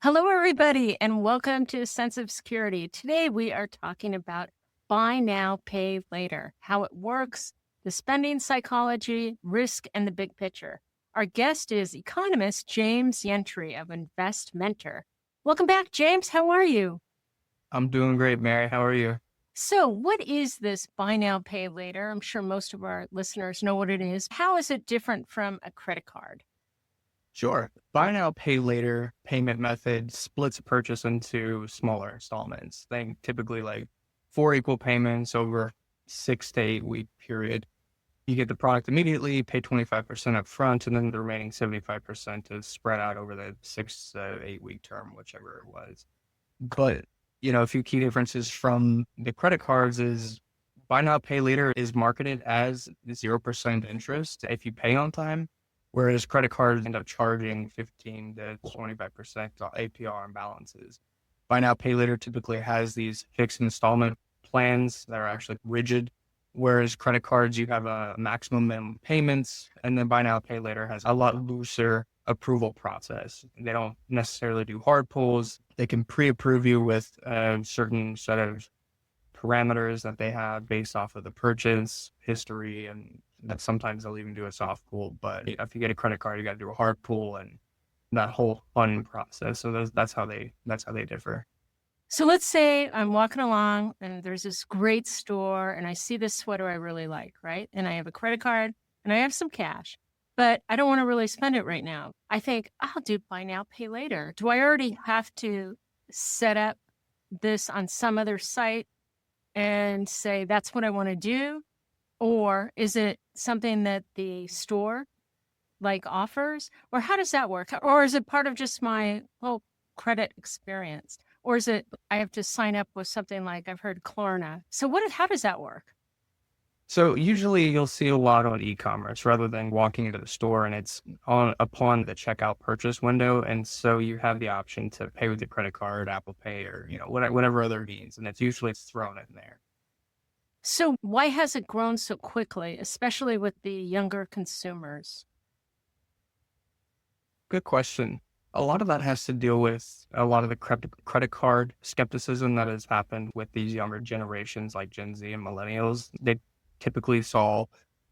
Hello, everybody, and welcome to Sense of Security. Today, we are talking about buy now, pay later, how it works, the spending psychology, risk, and the big picture. Our guest is economist James Yentry of Invest Mentor. Welcome back, James. How are you? I'm doing great, Mary. How are you? So, what is this buy now, pay later? I'm sure most of our listeners know what it is. How is it different from a credit card? Sure. Buy now, pay later payment method splits a purchase into smaller installments. Think typically like 4 equal payments over 6 to 8 week period. You get the product immediately, pay 25% up front, and then the remaining 75% is spread out over the 6 to 8 week term, whichever it was. But, a few key differences from the credit cards is buy now, pay later is marketed as 0% interest if you pay on time, whereas credit cards end up charging 15 to 25% APR on balances. Buy now, pay later typically has these fixed installment plans that are actually rigid, whereas credit cards, you have a maximum minimum payments, and then buy now, pay later has a lot looser approval process. They don't necessarily do hard pulls. They can pre-approve you with a certain set of parameters that they have based off of the purchase history, and that sometimes they'll even do a soft pull. But if you get a credit card, you got to do a hard pull and that whole fun process. So that's how they differ. So let's say I'm walking along and there's this great store and I see this sweater I really like, right? And I have a credit card and I have some cash, but I don't want to really spend it right now. I think I'll do buy now, pay later. Do I already have to set up this on some other site and say that's what I want to do? Or is it something that the store offers? Or how does that work? Or is it part of just my whole credit experience? Or is it I have to sign up with something like I've heard Klarna? So how does that work? So usually you'll see a lot on e-commerce rather than walking into the store, and it's upon the checkout purchase window. And so you have the option to pay with your credit card, Apple Pay, or whatever other means, and it's usually thrown in there. So why has it grown so quickly, especially with the younger consumers? Good question. A lot of that has to deal with a lot of the credit card skepticism that has happened with these younger generations like Gen Z and millennials. They typically saw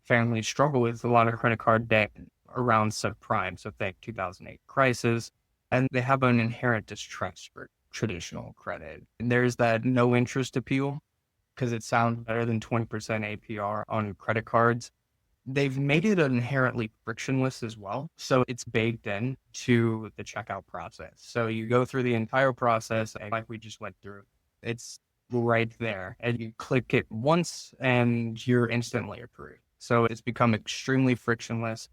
families struggle with a lot of credit card debt around subprime. So think 2008 crisis, and they have an inherent distrust for traditional credit. And there's that no interest appeal because it sounds better than 20% APR on credit cards. They've made it inherently frictionless as well. So it's baked in to the checkout process. So you go through the entire process like we just went through. It's right there. And you click it once and you're instantly approved. So it's become extremely frictionless.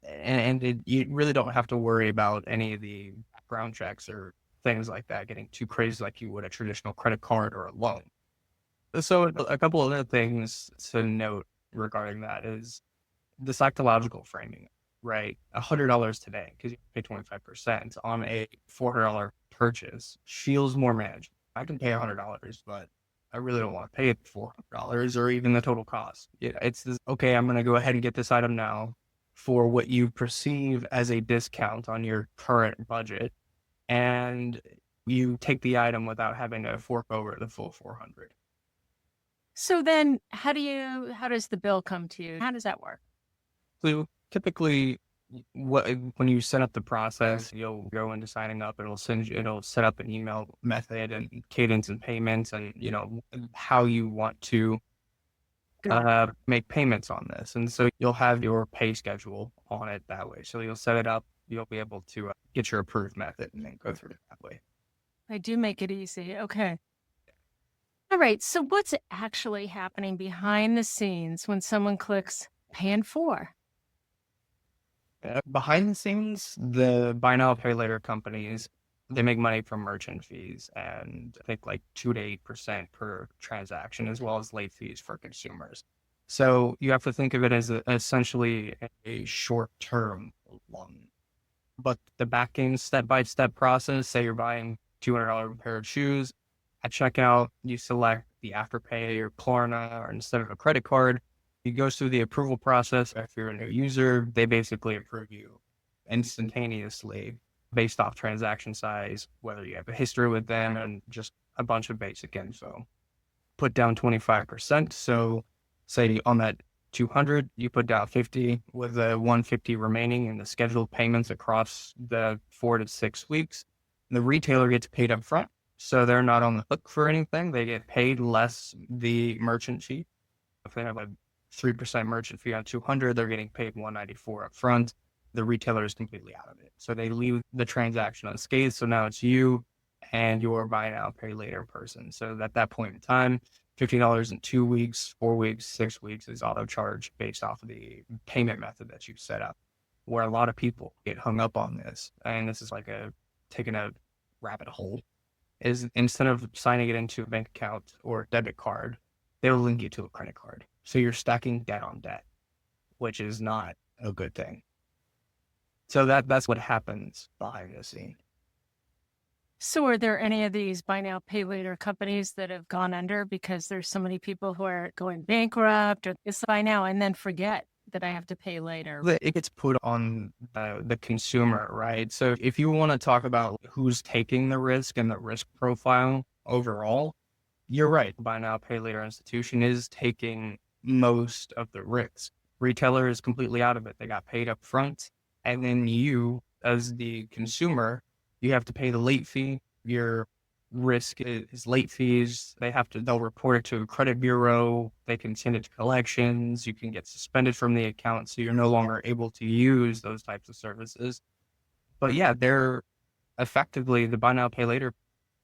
And you really don't have to worry about any of the background checks or things like that getting too crazy like you would a traditional credit card or a loan. So a couple other things to note regarding that is the psychological framing, right? $100 today, because you pay 25% on a $400 purchase feels more manageable. I can pay $100, but I really don't want to pay $400 or even the total cost. Yeah, it's this, okay, I'm going to go ahead and get this item now for what you perceive as a discount on your current budget. And you take the item without having to fork over the full 400. So then how does the bill come to you? How does that work? So typically, when you set up the process, you'll go into signing up. It'll set up an email method and cadence and payments, and how you want to make payments on this. And so you'll have your pay schedule on it that way. So you'll set it up. You'll be able to get your approved method and then go through it that way. I do make it easy. Okay. All right. So what's actually happening behind the scenes when someone clicks pay in four? Behind the scenes, the buy now, pay later companies, they make money from merchant fees and I think like 2 to 8% per transaction, as well as late fees for consumers. So you have to think of it as essentially a short-term loan. But the back end step-by-step process, say you're buying $200 pair of shoes, at checkout, you select the Afterpay or Klarna, or instead of a credit card, it goes through the approval process. If you're a new user, they basically approve you instantaneously. based off transaction size, whether you have a history with them, and just a bunch of basic info. Put down 25%. So say on that 200, you put down 50 with the 150 remaining in the scheduled payments across the 4 to 6 weeks. The retailer gets paid up front. So they're not on the hook for anything. They get paid less the merchant fee. If they have a 3% merchant fee on 200, they're getting paid 194 up front. The retailer is completely out of it. So they leave the transaction unscathed. So now it's you and your buy now, pay later person. So at that point in time, $50 in 2 weeks, 4 weeks, 6 weeks is auto charged based off of the payment method that you've set up. Where a lot of people get hung up on this, and this is like taking a rabbit hole, is instead of signing it into a bank account or debit card, they'll link you to a credit card. So you're stacking debt on debt, which is not a good thing. So that's what happens behind the scene. So are there any of these buy now, pay later companies that have gone under because there's so many people who are going bankrupt, or it's buy now and then forget that I have to pay later? It gets put on the consumer, right? So if you want to talk about who's taking the risk and the risk profile overall, you're right. Buy now, pay later institution is taking most of the risk. Retailer is completely out of it. They got paid up front. And then you, as the consumer, you have to pay the late fee. Your risk is late fees. They'll report it to a credit bureau. They can send it to collections. You can get suspended from the account. So you're no longer able to use those types of services. But yeah, they're effectively the buy now, pay later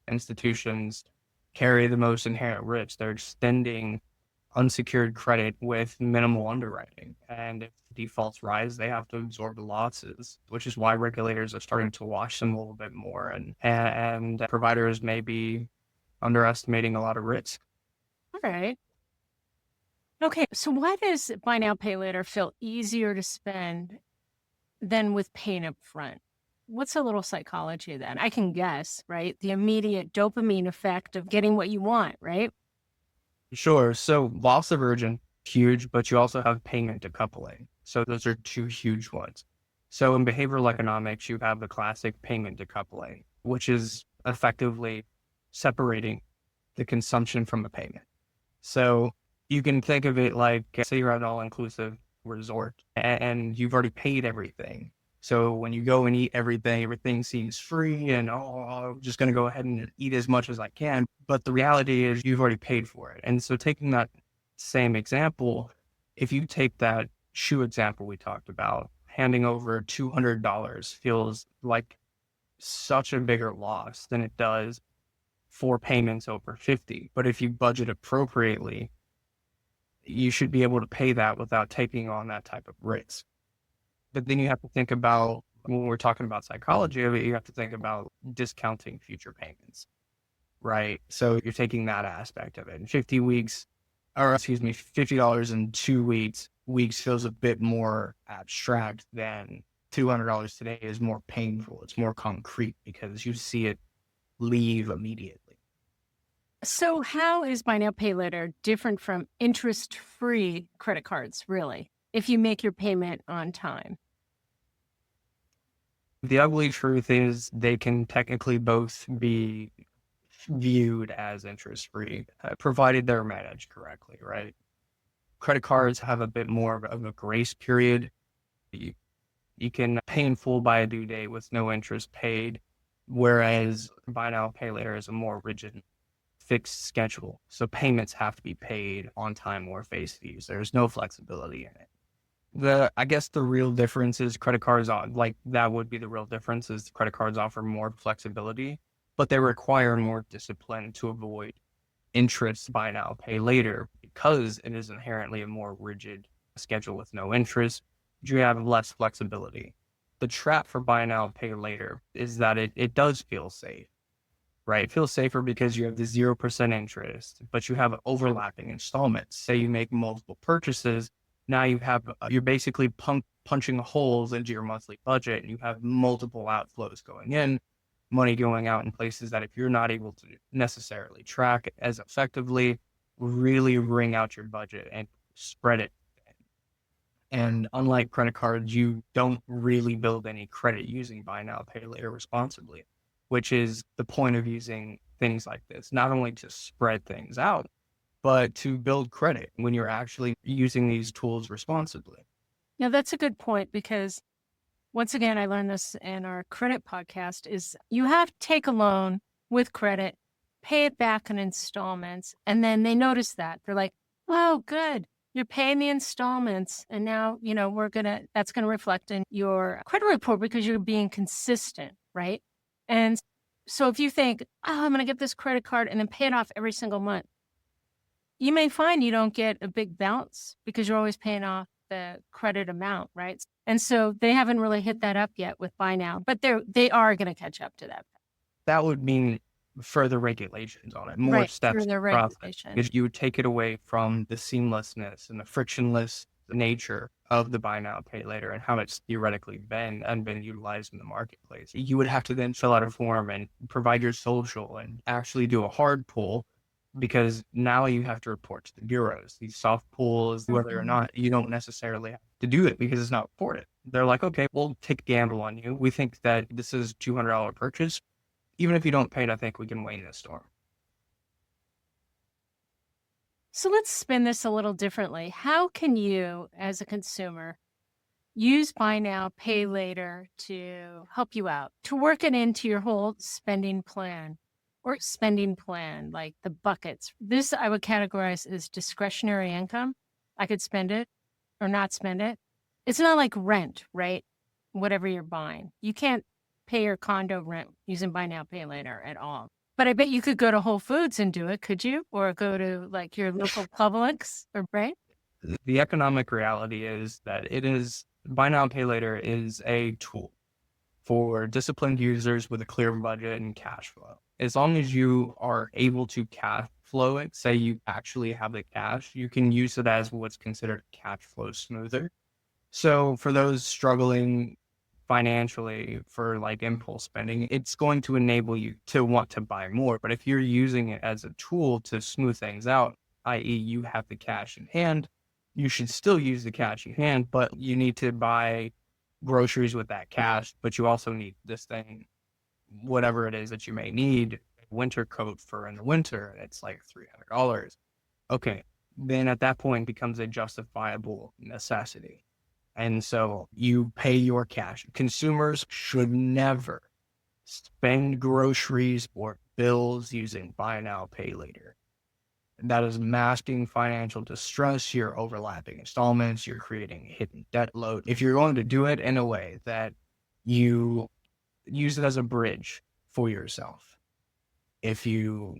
institutions carry the most inherent risk. They're extending unsecured credit with minimal underwriting. And if defaults rise, they have to absorb the losses, which is why regulators are starting to watch them a little bit more. And providers may be underestimating a lot of risk. All right. Okay. So why does buy now, pay later feel easier to spend than with paying up front? What's a little psychology of that? I can guess, right? The immediate dopamine effect of getting what you want, right? Sure. So loss aversion, huge, but you also have payment decoupling. So those are two huge ones. So in behavioral economics, you have the classic payment decoupling, which is effectively separating the consumption from the payment. So you can think of it like, say you're at an all-inclusive resort and you've already paid everything. So when you go and eat everything seems free and, I'm just going to go ahead and eat as much as I can. But the reality is you've already paid for it. And so taking that same example, if you take that shoe example we talked about, handing over $200 feels like such a bigger loss than it does for payments over 50. But if you budget appropriately, you should be able to pay that without taking on that type of risk. But then you have to think about, when we're talking about psychology of it, you have to think about discounting future payments, right? So you're taking that aspect of it. And $50 in 2 weeks feels a bit more abstract than $200 today is more painful. It's more concrete because you see it leave immediately. So how is buy now, pay later different from interest-free credit cards, really, if you make your payment on time? The ugly truth is they can technically both be viewed as interest-free, provided they're managed correctly, right? Credit cards have a bit more of a grace period. You can pay in full by a due date with no interest paid, whereas buy now, pay later is a more rigid fixed schedule. So payments have to be paid on time or face fees. There's no flexibility in it. I guess the real difference is credit cards that would be the real difference is credit cards offer more flexibility, but they require more discipline to avoid interest buy now, pay later, because it is inherently a more rigid schedule with no interest. You have less flexibility. The trap for buy now, pay later is that it does feel safe, right? It feels safer because you have the 0% interest, but you have overlapping installments. Say you make multiple purchases. Now you're basically punching holes into your monthly budget, and you have multiple outflows going in, money going out in places that if you're not able to necessarily track as effectively, really wring out your budget and spread it. And unlike credit cards, you don't really build any credit using buy now, pay later responsibly, which is the point of using things like this, not only to spread things out, but to build credit when you're actually using these tools responsibly. Now, that's a good point because once again, I learned this in our credit podcast is you have to take a loan with credit, pay it back in installments. And then they notice that they're like, oh, good. You're paying the installments. And now, that's going to reflect in your credit report because you're being consistent, right? And so if you think, oh, I'm going to get this credit card and then pay it off every single month, you may find you don't get a big bounce because you're always paying off the credit amount, right? And so they haven't really hit that up yet with buy now, but they are going to catch up to that. That would mean further regulations on it, more Right, steps in further the process, regulation. because you would take it away from the seamlessness and the frictionless nature of the buy now, pay later and how it's theoretically been utilized in the marketplace. You would have to then fill out a form and provide your social and actually do a hard pull because now you have to report to the bureaus. These soft pulls, whether or Mhm. not you don't necessarily have to do it because it's not reported. They're like, okay, we'll take a gamble on you. We think that this is a $200 purchase. Even if you don't pay it, I think we can wait in the storm. So let's spin this a little differently. How can you, as a consumer, use buy now, pay later to help you out, to work it into your whole spending plan or spending plan, like the buckets? This I would categorize as discretionary income. I could spend it or not spend it. It's not like rent, right? Whatever you're buying. You can't pay your condo rent using buy now, pay later at all. But I bet you could go to Whole Foods and do it, could you? Or go to like your local Publix, or right? The economic reality is that it is buy now, pay later is a tool for disciplined users with a clear budget and cash flow. As long as you are able to cash flow it, say you actually have the cash, you can use it as what's considered a cash flow smoother. So for those struggling financially for like impulse spending, it's going to enable you to want to buy more. But if you're using it as a tool to smooth things out, i.e., you have the cash in hand, you should still use the cash in hand, but you need to buy groceries with that cash. But you also need this thing, whatever it is that you may need, a winter coat for in the winter, and it's like $300. Okay, then at that point it becomes a justifiable necessity. And so you pay your cash. Consumers should never spend groceries or bills using buy now, pay later. That is masking financial distress. You're overlapping installments. You're creating a hidden debt load. If you're going to do it in a way that you use it as a bridge for yourself, if you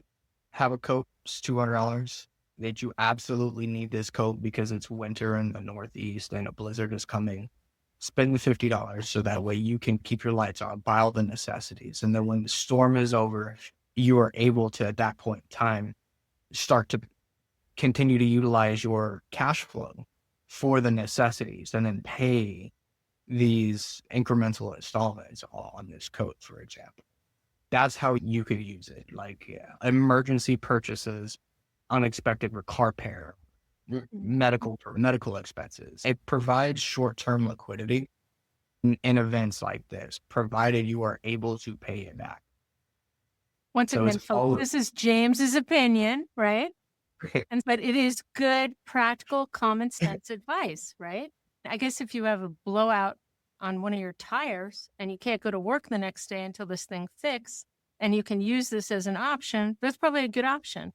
have a coat, it's $200, that you absolutely need this coat because it's winter in the Northeast and a blizzard is coming, spend the $50 so that way you can keep your lights on, buy all the necessities. And then when the storm is over, you are able to, at that point in time, start to continue to utilize your cash flow for the necessities and then pay these incremental installments on this coat, for example. That's how you could use it. Like emergency purchases, unexpected car repair, medical expenses. It provides short-term liquidity in events like this, provided you are able to pay it back. Once So again, it's folks, this is James's opinion, right? But it is good, practical, common sense advice, right? I guess if you have a blowout on one of your tires and you can't go to work the next day until this thing fixes, and you can use this as an option, that's probably a good option.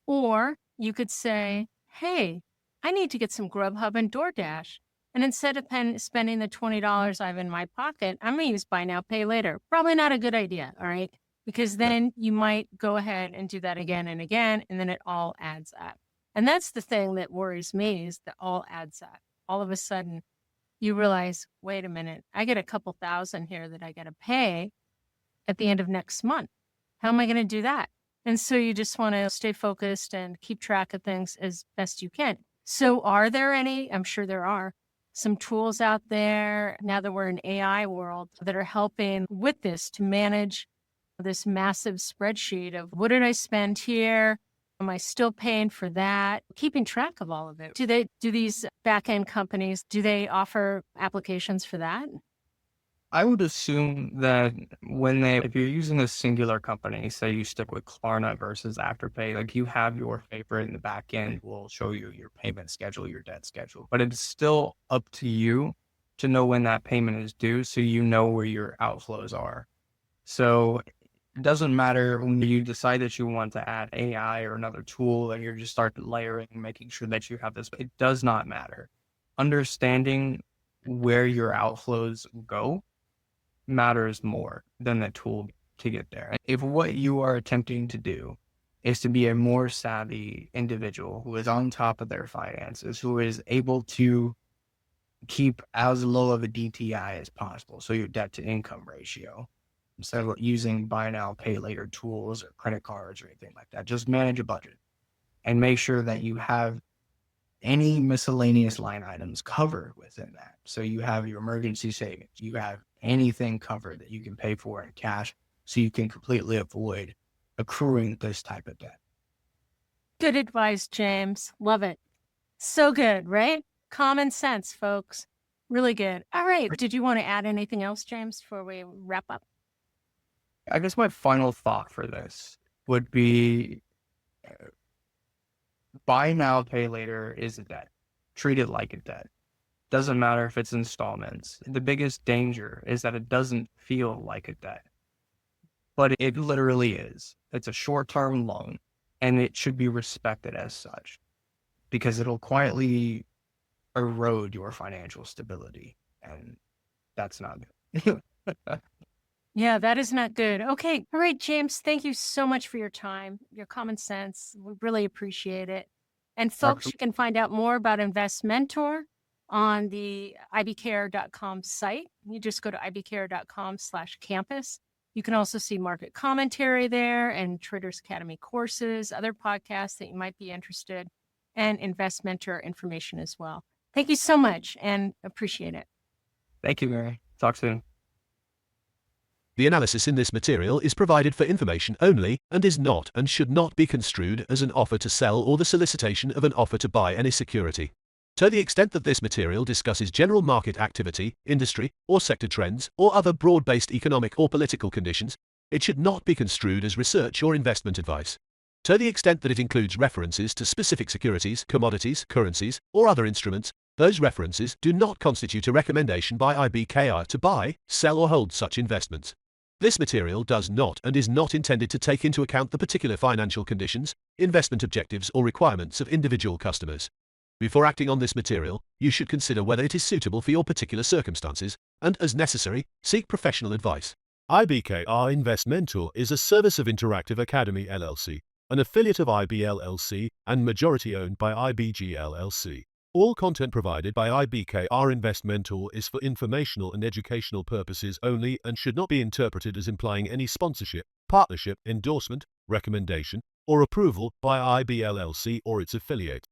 Or you could say, hey, I need to get some Grubhub and DoorDash. And instead of spending the $20 I have in my pocket, I'm going to use buy now, pay later. Probably not a good idea, all right? Because then you might go ahead and do that again and again, and then it all adds up. And that's the thing that worries me is that all adds up. All of a sudden, you realize, wait a minute, I get a couple thousand here that I got to pay at the end of next month. How am I going to do that? And so you just want to stay focused and keep track of things as best you can. So are there any, I'm sure there are, some tools out there now that we're in AI world that are helping with this to manage this massive spreadsheet of what did I spend here? Am I still paying for that? Keeping track of all of it. Do these back end companies, do they offer applications for that? I would assume that if you're using a singular company, say you stick with Klarna versus Afterpay, like you have your favorite in the back end will show you your payment schedule, your debt schedule, but it's still up to you to know when that payment is due, so you know where your outflows are. So it doesn't matter when you decide that you want to add AI or another tool and you just start layering, making sure that you have this. It does not matter. Understanding where your outflows go matters more than the tool to get there. If what you are attempting to do is to be a more savvy individual who is on top of their finances, who is able to keep as low of a DTI as possible, so your debt to income ratio, instead of using buy now, pay later tools or credit cards or anything like that, just manage a budget and make sure that you have any miscellaneous line items covered within that. So you have your emergency savings, you have anything covered that you can pay for in cash, so you can completely avoid accruing this type of debt. Good advice, James. Love it. So good, right? Common sense, folks. Really good. All right. Did you want to add anything else, James, before we wrap up? I guess my final thought for this would be buy now, pay later is a debt. Treat it like a debt. Doesn't matter if it's installments. The biggest danger is that it doesn't feel like a debt, but it literally is. It's a short-term loan, and it should be respected as such, because it'll quietly erode your financial stability, and that's not good. Yeah, that is not good. Okay. All right, James, thank you so much for your time, your common sense. We really appreciate it. And folks, you can find out more about InvestMentor on the ibkr.com site. You just go to ibkr.com/campus. You can also see market commentary there and Traders Academy courses, other podcasts that you might be interested, and InvestMentor information as well. Thank you so much and appreciate it. Thank you, Mary. Talk soon. The analysis in this material is provided for information only and is not and should not be construed as an offer to sell or the solicitation of an offer to buy any security. To the extent that this material discusses general market activity, industry, or sector trends, or other broad-based economic or political conditions, it should not be construed as research or investment advice. To the extent that it includes references to specific securities, commodities, currencies, or other instruments, those references do not constitute a recommendation by IBKR to buy, sell, or hold such investments. This material does not and is not intended to take into account the particular financial conditions, investment objectives, or requirements of individual customers. Before acting on this material, you should consider whether it is suitable for your particular circumstances, and, as necessary, seek professional advice. IBKR InvestMentor is a service of Interactive Academy LLC, an affiliate of IB LLC and majority owned by IBG LLC. All content provided by IBKR InvestMentor is for informational and educational purposes only and should not be interpreted as implying any sponsorship, partnership, endorsement, recommendation, or approval by IB LLC or its affiliates.